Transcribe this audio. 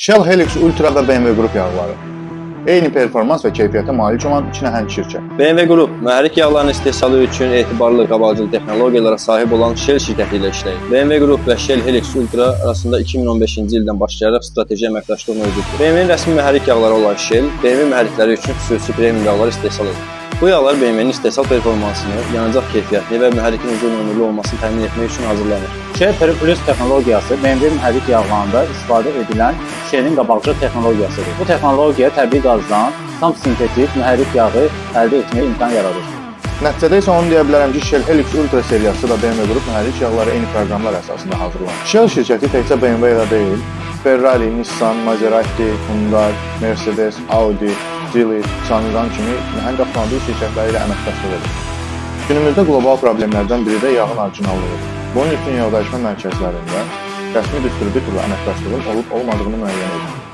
Shell Helix Ultra və BMW Group yağları. Eyni performans və keyfiyyətə malik olan iki nəhəng şirkət. BMW Group mühərrik yağların istehsalı üçün etibarlı qabaqcıl texnologiyalara sahib olan Shell şirkəti ilə işləyir. BMW Group və Shell Helix Ultra arasında 2015-ci ildən başlayaraq strateji əməkdaşlıq mövcuddur. BMW-nin rəsmi mühərrik yağları olan Shell, BMW mühərrikləri üçün xüsusi premium yağlar istehsal edir. Bu yağlar BMW-nin istehsal performansını, yanacaq keyfiyyətini və mühərrikin uzun ömürlü olmasını təmin etmək üçün hazırlanır. Shell Plus texnologiyası BMW mühərrik yağlarında istifadə edilən Shell'in qabaqcıl texnologiyasıdır. Bu texnologiya təbii qazdan tam sintetik mühərrik yağı əldə etməyə imkan yaradır. Nəticədə isə onu deyə bilərəm ki, Shell Helix Ultra seriyası da BMW Group mühərrik yağları eyni proqramlar əsasında hazırlanır. Shell şirkəti təkcə BMW ilə deyil, Ferrari, Nissan, Maserati, Hyundai, Mercedes, Audi, Geely, Changan kimi nəhəng avtomobil şirkətləri ilə əməkdaşlıq edir. Günümüzdə qlobal problemlərdən biri də yağın orijinallığıdır. Bunun üçün yağdayışma mərkəzlərində rəsmi distributorla əməkdaşlığın olub-olmadığını müəyyən edir.